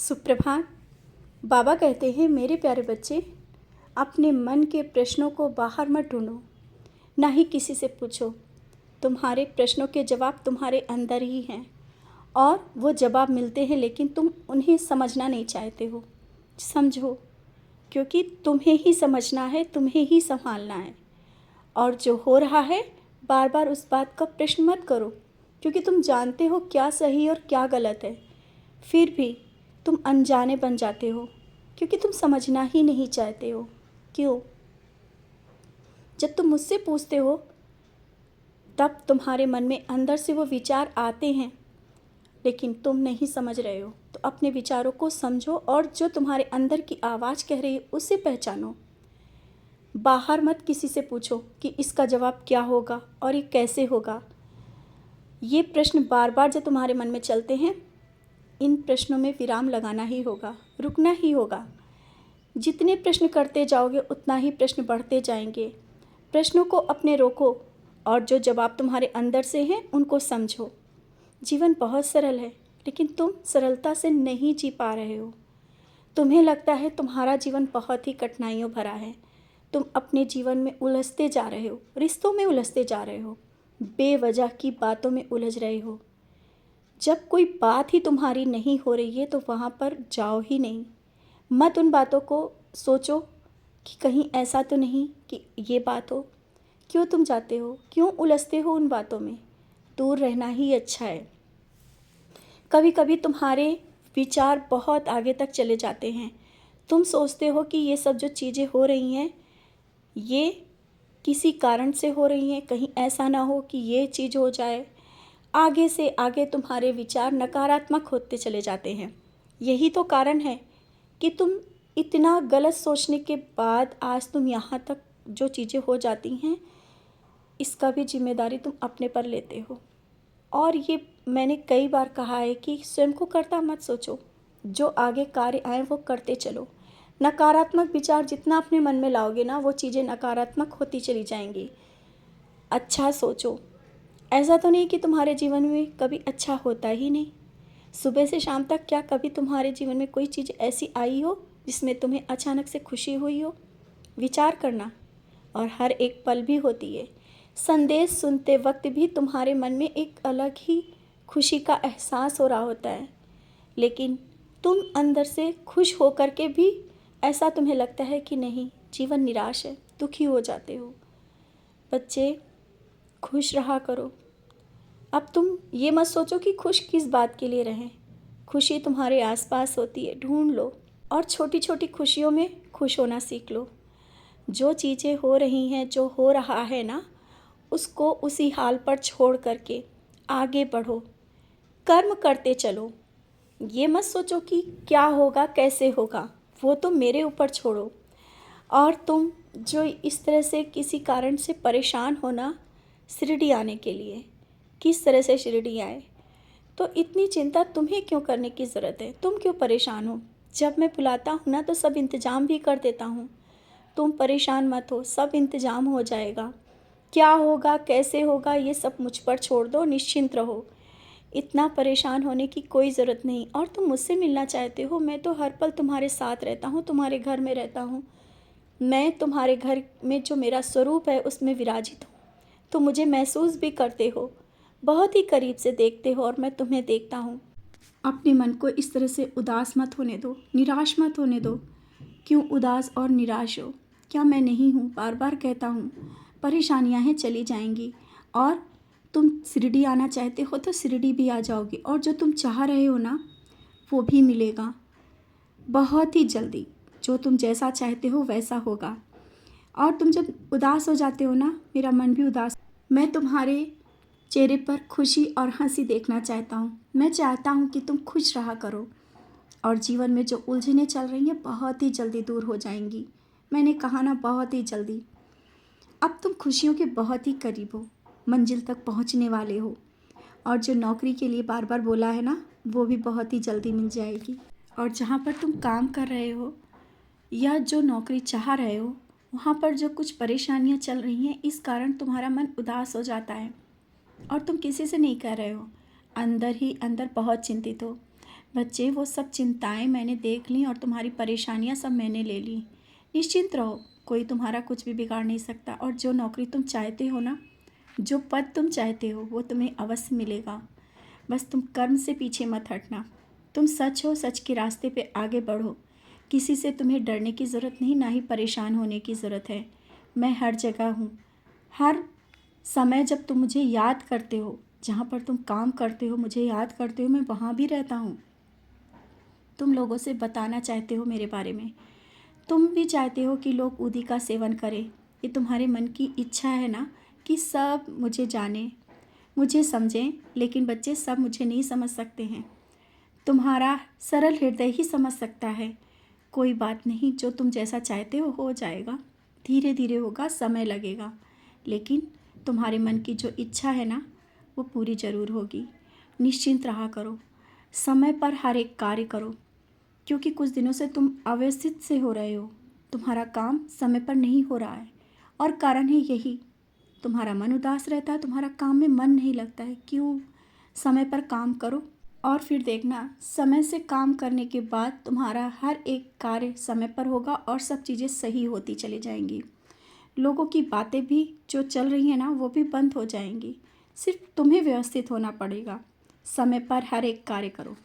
सुप्रभात। बाबा कहते हैं, मेरे प्यारे बच्चे, अपने मन के प्रश्नों को बाहर मत ढूंढो, ना ही किसी से पूछो। तुम्हारे प्रश्नों के जवाब तुम्हारे अंदर ही हैं और वो जवाब मिलते हैं, लेकिन तुम उन्हें समझना नहीं चाहते हो। समझो, क्योंकि तुम्हें ही समझना है, तुम्हें ही संभालना है। और जो हो रहा है, बार बार उस बात का प्रश्न मत करो, क्योंकि तुम जानते हो क्या सही और क्या गलत है। फिर भी तुम अनजाने बन जाते हो, क्योंकि तुम समझना ही नहीं चाहते हो। क्यों? जब तुम मुझसे पूछते हो, तब तुम्हारे मन में अंदर से वो विचार आते हैं, लेकिन तुम नहीं समझ रहे हो। तो अपने विचारों को समझो और जो तुम्हारे अंदर की आवाज़ कह रही है उसे पहचानो। बाहर मत किसी से पूछो कि इसका जवाब क्या होगा और ये कैसे होगा। ये प्रश्न बार बार जब तुम्हारे मन में चलते हैं, इन प्रश्नों में विराम लगाना ही होगा, रुकना ही होगा। जितने प्रश्न करते जाओगे उतना ही प्रश्न बढ़ते जाएंगे। प्रश्नों को अपने रोको और जो जवाब तुम्हारे अंदर से हैं उनको समझो। जीवन बहुत सरल है, लेकिन तुम सरलता से नहीं जी पा रहे हो। तुम्हें लगता है तुम्हारा जीवन बहुत ही कठिनाइयों भरा है। तुम अपने जीवन में उलझते जा रहे हो, रिश्तों में उलझते जा रहे हो, बेवजह की बातों में उलझ रहे हो। जब कोई बात ही तुम्हारी नहीं हो रही है तो वहाँ पर जाओ ही नहीं। मत उन बातों को सोचो कि कहीं ऐसा तो नहीं कि ये बात हो। क्यों तुम जाते हो? क्यों उलझते हो उन बातों में? दूर रहना ही अच्छा है। कभी कभी तुम्हारे विचार बहुत आगे तक चले जाते हैं। तुम सोचते हो कि ये सब जो चीज़ें हो रही हैं, ये किसी कारण से हो रही हैं, कहीं ऐसा ना हो कि ये चीज़ हो जाए। आगे से आगे तुम्हारे विचार नकारात्मक होते चले जाते हैं। यही तो कारण है कि तुम इतना गलत सोचने के बाद आज तुम यहाँ तक जो चीज़ें हो जाती हैं, इसका भी जिम्मेदारी तुम अपने पर लेते हो। और ये मैंने कई बार कहा है कि स्वयं को कर्ता मत सोचो, जो आगे कार्य आए वो करते चलो। नकारात्मक विचार जितना अपने मन में लाओगे ना, वो चीज़ें नकारात्मक होती चली जाएंगी। अच्छा सोचो। ऐसा तो नहीं कि तुम्हारे जीवन में कभी अच्छा होता ही नहीं। सुबह से शाम तक क्या कभी तुम्हारे जीवन में कोई चीज़ ऐसी आई हो जिसमें तुम्हें अचानक से खुशी हुई हो? विचार करना। और हर एक पल भी होती है। संदेश सुनते वक्त भी तुम्हारे मन में एक अलग ही खुशी का एहसास हो रहा होता है, लेकिन तुम अंदर से खुश होकर के भी ऐसा तुम्हें लगता है कि नहीं, जीवन निराश है, दुखी हो जाते हो। बच्चे, खुश रहा करो। अब तुम ये मत सोचो कि खुश किस बात के लिए रहें। खुशी तुम्हारे आसपास होती है, ढूंढ लो और छोटी छोटी खुशियों में खुश होना सीख लो। जो चीज़ें हो रही हैं, जो हो रहा है ना, उसको उसी हाल पर छोड़ करके आगे बढ़ो, कर्म करते चलो। ये मत सोचो कि क्या होगा, कैसे होगा, वो तो मेरे ऊपर छोड़ो। और तुम जो इस तरह से किसी कारण से परेशान हो ना, शिरडी आने के लिए, किस तरह से शिरडी आए, तो इतनी चिंता तुम्हें क्यों करने की ज़रूरत है? तुम क्यों परेशान हो? जब मैं बुलाता हूँ ना, तो सब इंतज़ाम भी कर देता हूँ। तुम परेशान मत हो, सब इंतज़ाम हो जाएगा। क्या होगा, कैसे होगा, ये सब मुझ पर छोड़ दो, निश्चिंत रहो। इतना परेशान होने की कोई ज़रूरत नहीं। और तुम मुझसे मिलना चाहते हो, मैं तो हर पल तुम्हारे साथ रहता हूँ, तुम्हारे घर में रहता हूँ। मैं तुम्हारे घर में जो मेरा स्वरूप है उसमें विराजित हूँ। तो मुझे महसूस भी करते हो, बहुत ही करीब से देखते हो और मैं तुम्हें देखता हूँ। अपने मन को इस तरह से उदास मत होने दो, निराश मत होने दो। क्यों उदास और निराश हो? क्या मैं नहीं हूँ? बार बार कहता हूँ, परेशानियाँ हैं, चली जाएंगी। और तुम शिरडी आना चाहते हो तो शिरडी भी आ जाओगे, और जो तुम चाह रहे हो ना, वो भी मिलेगा बहुत ही जल्दी। जो तुम जैसा चाहते हो वैसा होगा। और तुम जब उदास हो जाते हो ना, मेरा मन भी उदास, मैं तुम्हारे चेहरे पर खुशी और हंसी देखना चाहता हूँ। मैं चाहता हूँ कि तुम खुश रहा करो, और जीवन में जो उलझनें चल रही हैं बहुत ही जल्दी दूर हो जाएंगी। मैंने कहा ना, बहुत ही जल्दी। अब तुम खुशियों के बहुत ही करीब हो, मंजिल तक पहुंचने वाले हो। और जो नौकरी के लिए बार बार बोला है ना, वो भी बहुत ही जल्दी मिल जाएगी। और जहाँ पर तुम काम कर रहे हो या जो नौकरी चाह रहे हो, वहाँ पर जो कुछ परेशानियाँ चल रही हैं, इस कारण तुम्हारा मन उदास हो जाता है और तुम किसी से नहीं कह रहे हो, अंदर ही अंदर बहुत चिंतित हो। बच्चे, वो सब चिंताएं मैंने देख ली और तुम्हारी परेशानियां सब मैंने ले ली। निश्चिंत रहो, कोई तुम्हारा कुछ भी बिगाड़ नहीं सकता। और जो नौकरी तुम चाहते हो ना, जो पद तुम चाहते हो, वो तुम्हें अवश्य मिलेगा। बस तुम कर्म से पीछे मत हटना। तुम सच हो, सच के रास्ते पे आगे बढ़ो। किसी से तुम्हें डरने की ज़रूरत नहीं, ना ही परेशान होने की ज़रूरत है। मैं हर जगह हूँ। हर समय जब तुम मुझे याद करते हो, जहाँ पर तुम काम करते हो मुझे याद करते हो, मैं वहाँ भी रहता हूँ। तुम लोगों से बताना चाहते हो मेरे बारे में। तुम भी चाहते हो कि लोग उदी का सेवन करें। ये तुम्हारे मन की इच्छा है ना कि सब मुझे जाने, मुझे समझें। लेकिन बच्चे, सब मुझे नहीं समझ सकते हैं। तुम्हारा सरल हृदय ही समझ सकता है। कोई बात नहीं, जो तुम जैसा चाहते हो जाएगा। धीरे धीरे होगा, समय लगेगा, लेकिन तुम्हारे मन की जो इच्छा है ना, वो पूरी ज़रूर होगी। निश्चिंत रहा करो, समय पर हर एक कार्य करो, क्योंकि कुछ दिनों से तुम अव्यवस्थित से हो रहे हो। तुम्हारा काम समय पर नहीं हो रहा है और कारण है यही, तुम्हारा मन उदास रहता है, तुम्हारा काम में मन नहीं लगता है। क्यों? समय पर काम करो और फिर देखना, समय से काम करने के बाद तुम्हारा हर एक कार्य समय पर होगा और सब चीज़ें सही होती चली जाएंगी। लोगों की बातें भी जो चल रही हैं ना, वो भी बंद हो जाएंगी। सिर्फ तुम्हें व्यवस्थित होना पड़ेगा। समय पर हर एक कार्य करो।